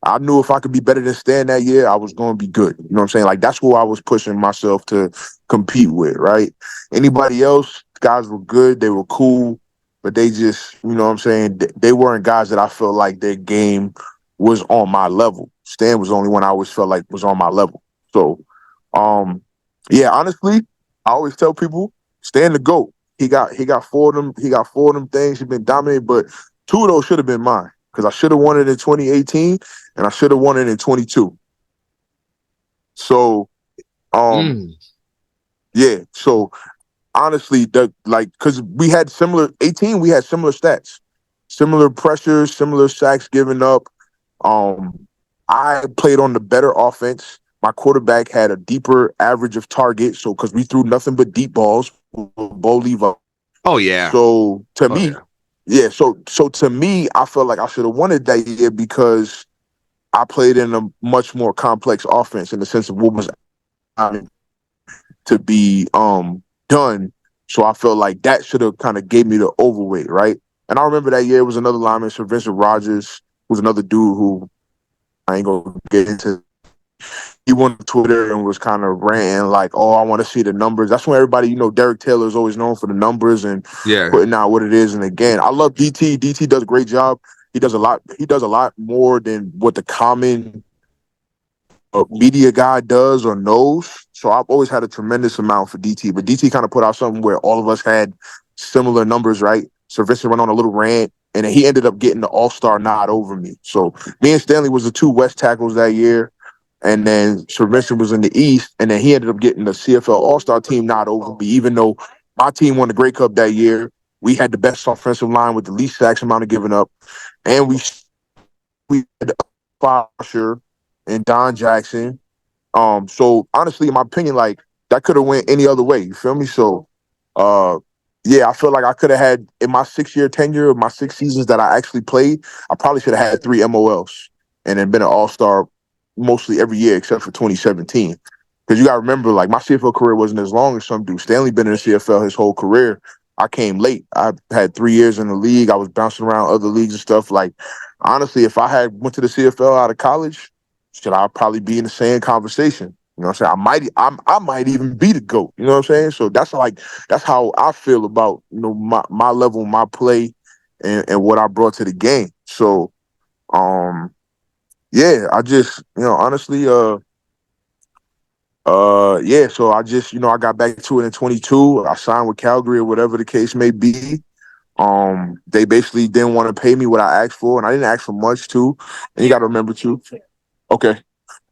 I knew if I could be better than Stan that year, I was going to be good. You know what I'm saying? Like, that's who I was pushing myself to compete with, right? Anybody else, guys were good. They were cool. But they just, you know what I'm saying? They weren't guys that I felt like their game was on my level. Stan was the only one I always felt like was on my level. So, yeah, honestly, I always tell people, Stan the GOAT. He got 4 of them. He got 4 of them things. He's been dominated, but 2 of those should have been mine because I should have won it in 2018 and I should have won it in 22. So, yeah. So honestly, because we had similar 18, we had similar stats, similar pressures, similar sacks given up. I played on the better offense. My quarterback had a deeper average of targets, so because we threw nothing but deep balls, Bo Levi. Oh yeah. So to me, yeah. So to me, I felt like I should have won it that year because I played in a much more complex offense in the sense of what was to be done. So I felt like that should have kind of gave me the overweight, right? And I remember that year was another lineman, Sir Vincent Rogers, who's another dude who I ain't gonna get into. He went on Twitter and was kind of ranting like, "Oh, I want to see the numbers." That's when everybody, Derek Taylor is always known for the numbers and putting out what it is. And again, I love DT. DT does a great job. He does a lot. He does a lot more than what the common media guy does or knows. So I've always had a tremendous amount for DT, but DT kind of put out something where all of us had similar numbers, right? So Vincent went on a little rant, and then he ended up getting the all-star nod over me. So me and Stanley was the 2 West tackles that year, and then Sir Vincent was in the East, and then he ended up getting the CFL all-star team nod over me, even though my team won the Grey Cup that year. We had the best offensive line with the least sacks amount of giving up, and we had Foster and Don Jackson. So honestly, in my opinion, like that could have went any other way. You feel me? So, yeah, I feel like I could have had in my 6-year tenure of my 6 seasons that I actually played, I probably should have had 3 MOLs and then been an all-star mostly every year except for 2017. Because you got to remember, like my CFL career wasn't as long as some dudes. Stanley been in the CFL his whole career. I came late. I had 3 years in the league. I was bouncing around other leagues and stuff. Like, honestly, if I had went to the CFL out of college, should I probably be in the same conversation? You know what I'm saying? I might even be the GOAT. You know what I'm saying? So that's how I feel about, my level, my play, and what I brought to the game. So yeah, I just, honestly, yeah, so I just, I got back to it in 22. I signed with Calgary or whatever the case may be. They basically didn't want to pay me what I asked for, and I didn't ask for much too. And you got to remember too. Okay.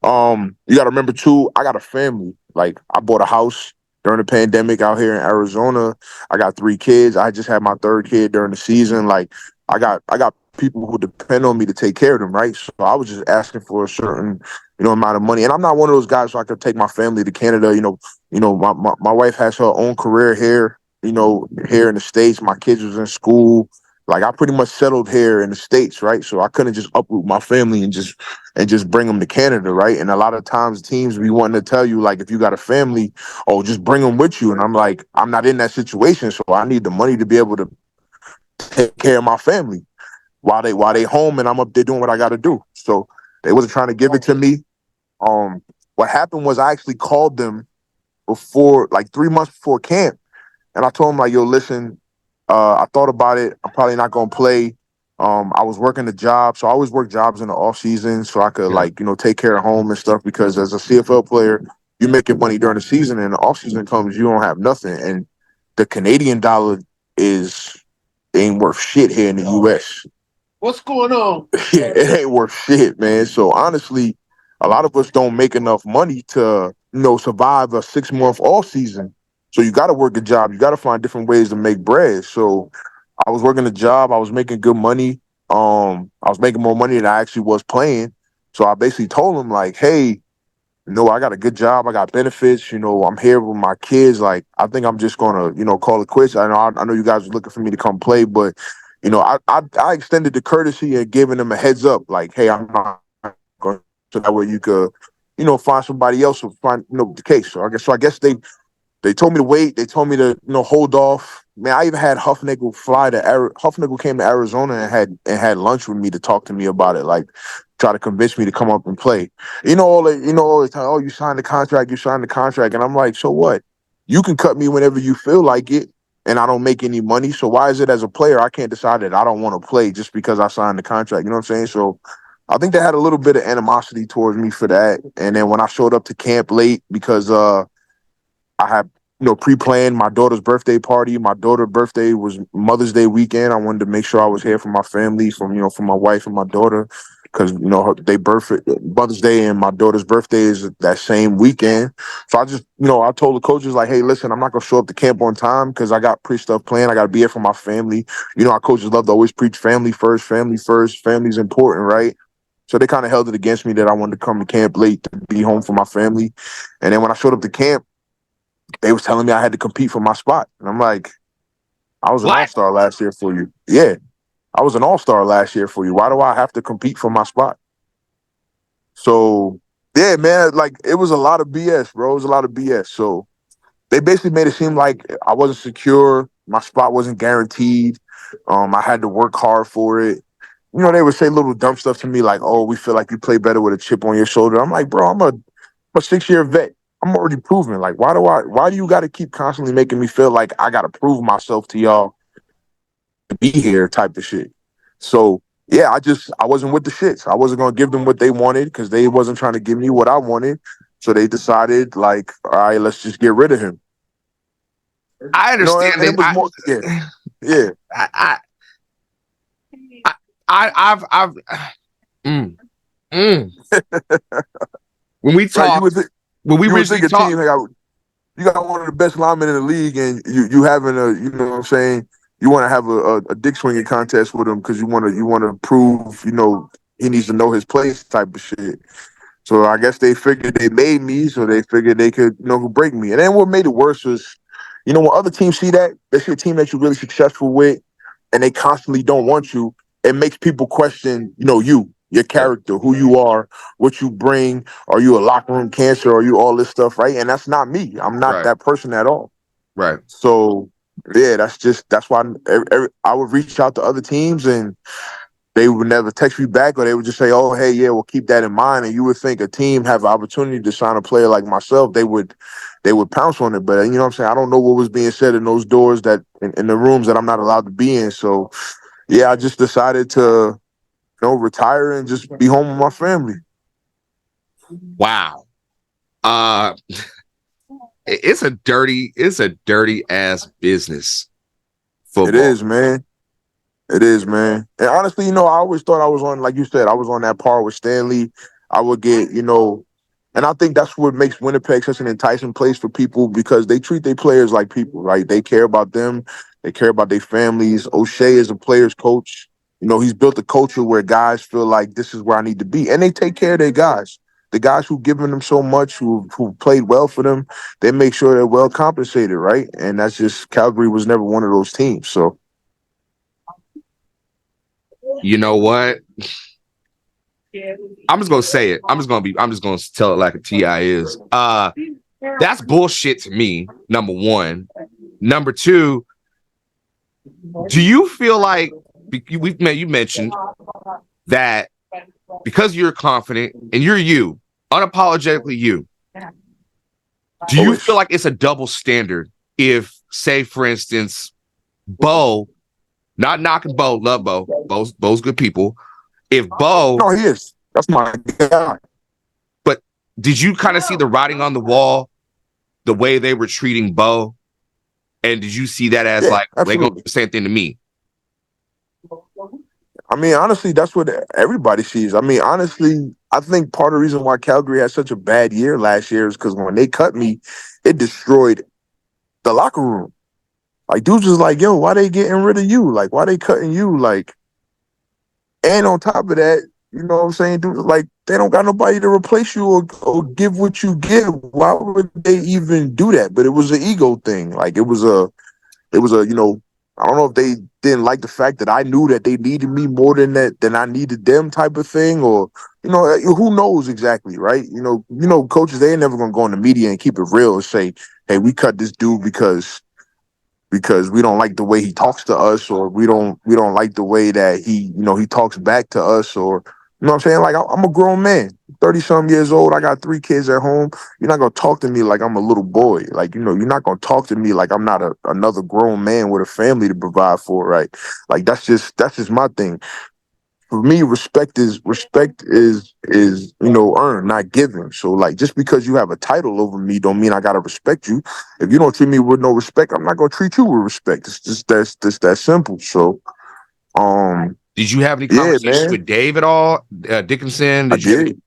You got to remember too, I got a family. Like, I bought a house during the pandemic out here in Arizona. I got 3 kids. I just had my third kid during the season. Like, I got people who depend on me to take care of them, right? So I was just asking for a certain, amount of money. And I'm not one of those guys so I could take my family to Canada. My wife has her own career here, here in the States. My kids was in school. Like, I pretty much settled here in the States, right? So I couldn't just uproot my family and just bring them to Canada, right? And a lot of times teams be wanting to tell you, like, if you got a family, oh, just bring them with you. And I'm like, I'm not in that situation, so I need the money to be able to take care of my family while they home and I'm up there doing what I got to do. So they wasn't trying to give it to me. What happened was I actually called them before, like 3 months before camp, and I told them, like, yo, listen, I thought about it. I'm probably not gonna play. I was working a job, so I always work jobs in the off season so I could, Yeah. like, take care of home and stuff. Because as a CFL player, you making money during the season, and the off season comes, you don't have nothing. And the Canadian dollar is ain't worth shit here in the U.S. What's going on? Yeah, it ain't worth shit, man. So honestly, a lot of us don't make enough money to, survive a 6 month off season. So you got to work a job. You got to find different ways to make bread. So I was working a job. I was making good money. I was making more money than I actually was playing. So I basically told him, like, hey, I got a good job. I got benefits. I'm here with my kids. Like, I think I'm just gonna, call it quits. I know you guys are looking for me to come play, but I extended the courtesy and giving them a heads up, like, hey, I'm not going, so that way you could, find somebody else or find, the case. So I guess they told me to wait. They told me to, hold off. Man, I even had Huffnagel Huffnagel came to Arizona and had lunch with me to talk to me about it, like, try to convince me to come up and play. All the time, oh, you signed the contract, and I'm like, so what? You can cut me whenever you feel like it, and I don't make any money. So why is it as a player I can't decide that I don't want to play just because I signed the contract? You know what I'm saying? So I think they had a little bit of animosity towards me for that. And then when I showed up to camp late because I had, pre-planned my daughter's birthday party. My daughter's birthday was Mother's Day weekend. I wanted to make sure I was here for my family, for my wife and my daughter, because Mother's Day and my daughter's birthday is that same weekend. So I just, I told the coaches, like, hey, listen, I'm not gonna show up to camp on time because I got pre-stuff planned. I got to be here for my family. Our coaches love to always preach family first, family first. Family's important, right? So they kind of held it against me that I wanted to come to camp late to be home for my family. And then when I showed up to camp, they was telling me I had to compete for my spot. And I'm like, I was an What? all-star last year for you. Yeah, I was an all-star last year for you. Why do I have to compete for my spot? So, yeah, man, like, it was a lot of BS, bro. It was a lot of BS. So they basically made it seem like I wasn't secure. My spot wasn't guaranteed. I had to work hard for it. They would say little dumb stuff to me like, oh, we feel like you play better with a chip on your shoulder. I'm like, bro, I'm a 6-year vet. I'm already proven. Like, why do you got to keep constantly making me feel like I got to prove myself to y'all to be here type of shit? So, yeah, I wasn't with the shits. I wasn't going to give them what they wanted because they wasn't trying to give me what I wanted. So they decided, like, all right, let's just get rid of him. I understand And that. it was more, yeah, yeah. I, I, I've mm, mm. When we Right, you would talked, when we you would think originally a team talked, you got one of the best linemen in the league, and you having a, what I'm saying, you want to have a dick swinging contest with him because you want to prove, he needs to know his place type of shit. So I guess they figured they made me, so they figured they could, break me. And then what made it worse was, when other teams see that, they see a team that you're really successful with, and they constantly don't want you, it makes people question, your right, character, who you are, what you bring. Are you a locker room cancer? Are you all this stuff, right? And that's not me. I'm not right, that person at all. right. So Yeah, that's why I would reach out to other teams and they would never text me back, or they would just say, "Oh, hey, yeah, we'll keep that in mind." And you would think a team have an opportunity to sign a player like myself, they would pounce on it. But you know what I'm saying? I don't know what was being said in those doors that in the rooms that I'm not allowed to be in. So yeah, I just decided to retire and just be home with my family. Wow. Uh it's a dirty ass business, It football. is, man. It is, man. And honestly, I always thought I was on, like you said, I was on that par with Stanley. I would get, and I think that's what makes Winnipeg such an enticing place for people because they treat their players like people, right? They care about them. They care about their families. O'Shea is a player's coach. He's built a culture where guys feel like this is where I need to be. And they take care of their guys. The guys who've given them so much, who played well for them, they make sure they're well compensated, right? And that's just Calgary was never one of those teams. So You know what? I'm just gonna say it. I'm just gonna tell it like a TI is. That's bullshit to me, number one. Number two, do you feel like you mentioned that because you're confident and you're you, unapologetically you, do you feel always. like it's a double standard if, say, for instance, Bo, not knocking Bo, love Bo, Bo's good people. If Bo, No, he is. That's my guy. but did you kind of see the writing on the wall, the way they were treating Bo? And did you see that as Yeah, like, they gonna do absolutely. the same thing to me? I mean, honestly, that's what everybody sees. I mean, honestly, I think part of the reason why Calgary had such a bad year last year is because when they cut me, it destroyed the locker room. Like, dudes was like, yo, why they getting rid of you? Like, why they cutting you? Like, and on top of that, you know what I'm saying? Dudes like, they don't got nobody to replace you or give what you give. Why would they even do that? But it was an ego thing. Like, it was a I don't know if they didn't like the fact that I knew that they needed me more than I needed them type of thing, or who knows exactly, right? Coaches, they ain't never gonna go in the media and keep it real and say, hey, we cut this dude because we don't like the way he talks to us, or we don't like the way that he talks back to us, or what I'm saying? Like, I'm a grown man, 30-some years old. I got 3 kids at home. You're not gonna talk to me like I'm a little boy. Like, you're not gonna talk to me like I'm not another grown man with a family to provide for, right? Like, that's just my thing. For me, respect is earned, not given. So, like, just because you have a title over me don't mean I gotta respect you. If you don't treat me with no respect, I'm not gonna treat you with respect. It's just that simple. So Did you have any yeah, conversations man, with Dave at all? Dickinson? I Did you have any? did.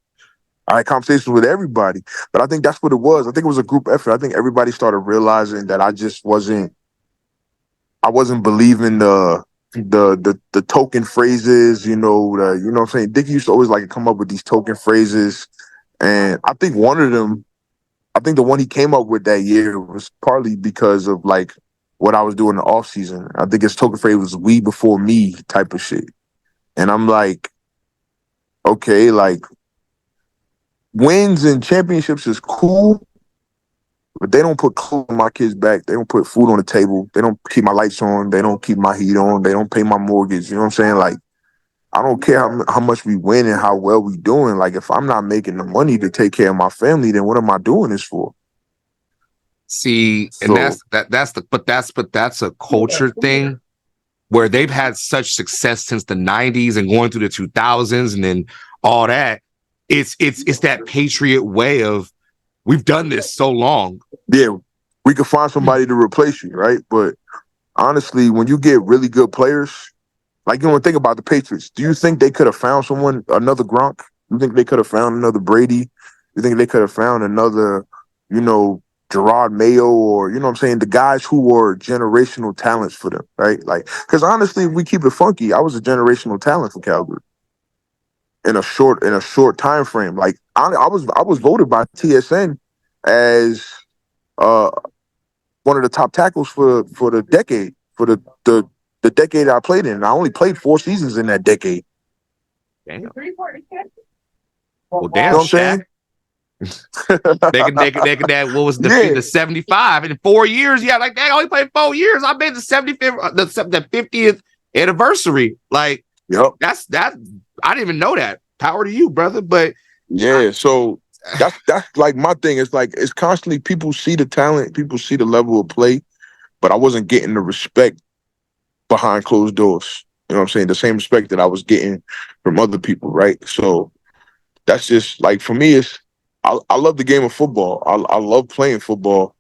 I had conversations with everybody, but I think that's what it was. I think it was a group effort. I think everybody started realizing that I wasn't believing the token phrases, what I'm saying? Dick used to always like to come up with these token phrases. And I think one of them, I think the one he came up with that year was partly because of like what I was doing in the off season. I think his token phrase was "we before me" type of shit. And I'm like, okay, like, wins and championships is cool, but they don't put clothes on my kids' back. They don't put food on the table. They don't keep my lights on. They don't keep my heat on. They don't pay my mortgage. You know what I'm saying? Like, I don't care how much we win and how well we doing. Like, if I'm not making the money to take care of my family, then what am I doing this for? See, and So that's a culture thing where they've had such success since the 90s and going through the 2000s and then all that. It's that patriot way of, we've done this so long. yeah, we could find somebody to replace you, right? But honestly, when you get really good players, like, think about the Patriots. Do you think they could have found another Gronk? You think they could have found another Brady? You think they could have found another, you know, Gerard Mayo, or, what I'm saying, the guys who were generational talents for them, right? Like, because honestly, if we keep it funky, I was a generational talent for Calgary in a short time frame. Like, I was voted by TSN as uh one of the top tackles for the decade, for the decade I played in. I only played 4 seasons in that decade. Damn. You Well, know damn, what I'm Shaq. saying? Making that what was Yeah. the 75 in 4 years. Yeah, like they only played 4 years. I made the 75th, the 50th anniversary. Like Yep. that's that. I didn't even know that. Power to you, brother. But Yeah. So that's like my thing. It's like it's constantly people see the talent, people see the level of play, but I wasn't getting the respect behind closed doors. You know what I'm saying? The same respect that I was getting from other people, right? So that's just like for me, I love the game of football. I love playing football.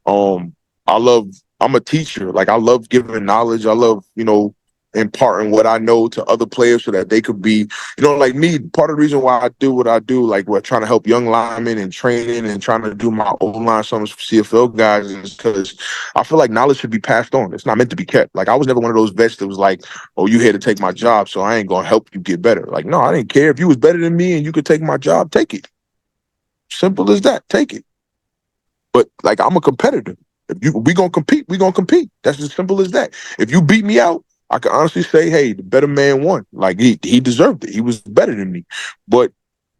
Um, I'm a teacher. Like I love giving knowledge. I love, imparting what I know to other players so that they could be, like me, part of the reason why I do what I do, like we're trying to help young linemen and training and trying to do my own line summits for CFL guys is because I feel like knowledge should be passed on. It's not meant to be kept. Like I was never one of those vets that was like, oh, you here to take my job, so I ain't gonna help you get better. Like, no, I didn't care. If you was better than me and you could take my job, take it. Simple as that. Take it. But like I'm a competitor. If we gonna compete, we gonna compete. That's as simple as that. If you beat me out, I can honestly say, hey, the better man won. Like he deserved it. He was better than me. But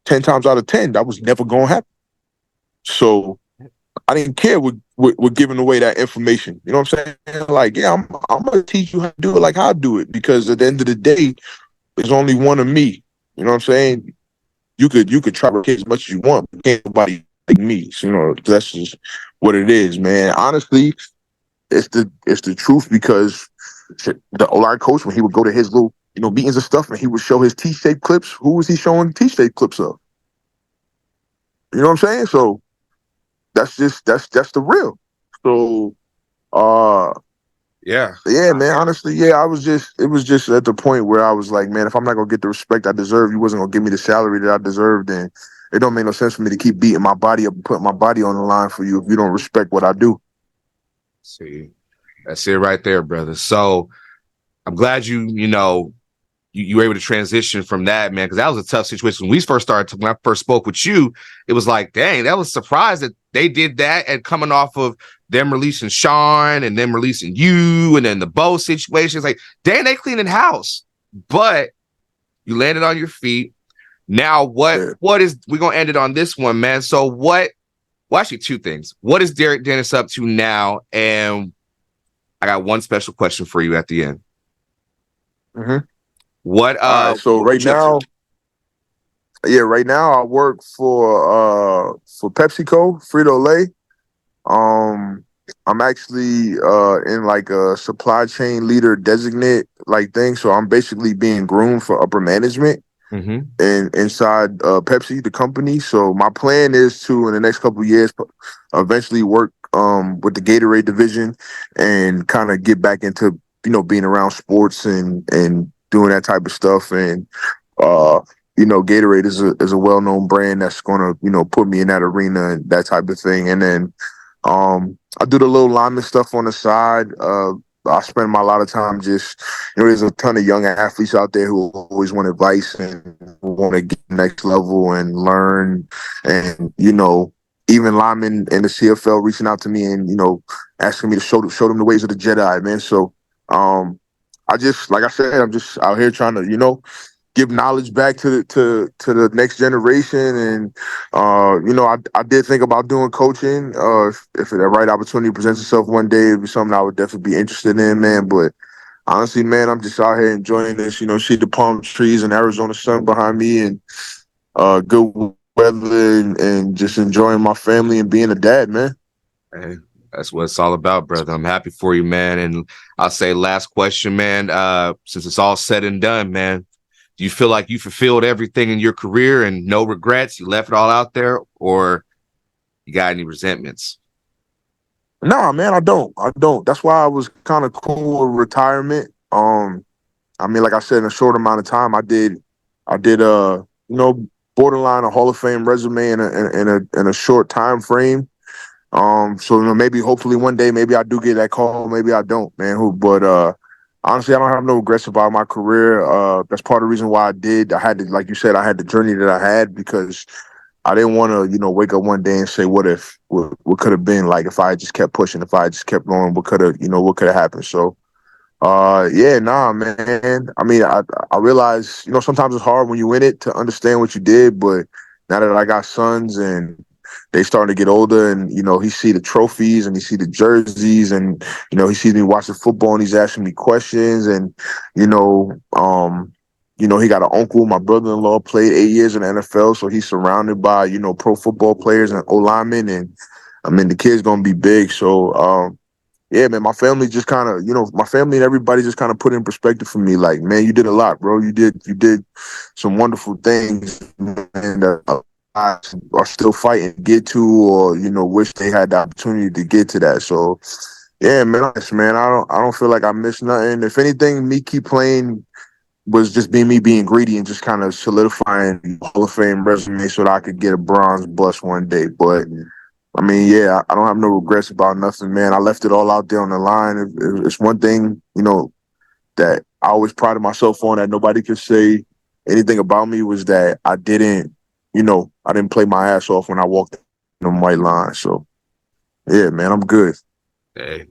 10 times out of 10, that was never gonna happen. So I didn't care with giving away that information. You know what I'm saying? Like, yeah, I'm gonna teach you how to do it like how I do it, because at the end of the day, there's only one of me. You know what I'm saying? You could try to replicate as much as you want, but can't nobody like me. So, that's just what it is, man. Honestly, it's the truth, because the O-line coach, when he would go to his little, meetings and stuff, and he would show his T-shaped clips, who was he showing T-shaped clips of? You know what I'm saying? So that's the real. So yeah, yeah, man, honestly, yeah, it was just at the point where I was like, man, if I'm not gonna get the respect I deserve, you wasn't gonna give me the salary that I deserved, then it don't make no sense for me to keep beating my body up and putting my body on the line for you if you don't respect what I do. see, that's it right there, brother. So I'm glad you were able to transition from that, man, because that was a tough situation. When we first started, when I first spoke with you, it was like, dang, that was surprised that they did that, and coming off of them releasing Sean and them releasing you, and then the Bo situation. It's like, dang, they cleaning house. But you landed on your feet. Now, what is, we're gonna end it on this one, man. So well, actually, two things. What is Derek Dennis up to now? And I got one special question for you at the end. Mm-hmm. What All right, so right now I work for PepsiCo, Frito-Lay. I'm actually in like a supply chain leader designate like thing. So I'm basically being groomed for upper management and inside Pepsi, the company. So my plan is to, in the next couple of years, eventually work with the Gatorade division and kind of get back into, being around sports and doing that type of stuff. And uh Gatorade is a well-known brand that's gonna, put me in that arena and that type of thing. And then I do the little lineman stuff on the side. I spend a lot of time just, there's a ton of young athletes out there who always want advice and want to get next level and learn. And, even linemen in the CFL reaching out to me and, asking me to show them the ways of the Jedi, man. So I just, like I said, I'm just out here trying to, give knowledge back to the next generation. And I did think about doing coaching. If the right opportunity presents itself one day, it'd be something I would definitely be interested in, man. But honestly, man, I'm just out here enjoying this. See the palm trees and Arizona sun behind me, and good weather, and just enjoying my family and being a dad, man. Hey, that's what it's all about, brother. I'm happy for you, man. And I'll say last question, man. Since it's all said and done, man, do you feel like you fulfilled everything in your career and no regrets? You left it all out there, or you got any resentments? Nah, man, I don't. That's why I was kind of cool with retirement. I mean, like I said, in a short amount of time, I did borderline a Hall of Fame resume in a short time frame. So maybe hopefully one day, maybe I do get that call, maybe I don't, man. But honestly, I don't have no regrets about my career. That's part of the reason why I had to, like you said, I had the journey that I had, because I didn't want to, wake up one day and say, what if, what could have been, like if I had just kept pushing, if I had just kept going, what could have happened? So yeah, nah, man. I mean, I realize, sometimes it's hard when you win it to understand what you did, but now that I got sons and they starting to get older, and he see the trophies and he see the jerseys, and he sees me watching football and he's asking me questions, and he got an uncle. My brother-in-law played 8 years in the NFL, so he's surrounded by pro football players and O-linemen, and I mean the kid's gonna be big. So yeah, man, my family just kind of, my family and everybody just kind of put in perspective for me. Like, man, you did a lot, bro. You did some wonderful things, and are still fighting to get to, or wish they had the opportunity to get to that. So, yeah, man, I don't feel like I missed nothing. If anything, me keep playing was just me being greedy and just kind of solidifying the Hall of Fame resume so that I could get a bronze bust one day. But I mean, yeah, I don't have no regrets about nothing, man. I left it all out there on the line. It's one thing, that I always prided myself on that nobody could say anything about me was that I didn't play my ass off when I walked in the white line. So, yeah, man, I'm good. Hey,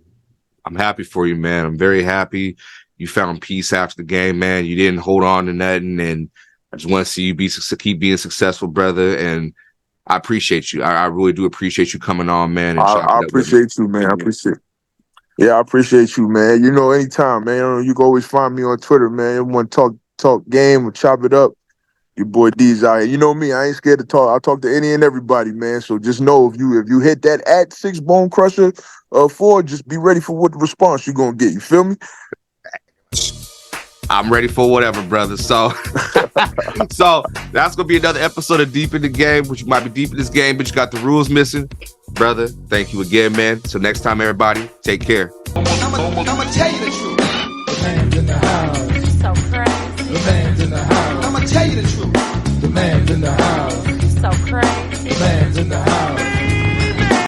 I'm happy for you, man. I'm very happy you found peace after the game, man. You didn't hold on to nothing, and I just want to see you keep being successful, brother, and I appreciate you. I really do appreciate you coming on, man. And I appreciate you, man. I appreciate you, man. Anytime, man. You can always find me on Twitter, man. You want to talk game or chop it up, your boy D's out here. You know me, I ain't scared to talk. I'll talk to any and everybody, man. So just know if you hit that at 6 Bone Crusher 4, just be ready for what the response you're gonna get. You feel me? I'm ready for whatever, brother. So, so that's gonna be another episode of Deep in the Game, which you might be deep in this game, but you got the rules missing, brother. Thank you again, man. So next time, everybody, take care. I'm gonna tell you the truth. The man's in the house. So crazy. The man's in the house. I'm gonna tell you the truth. The man's in the house. So crazy.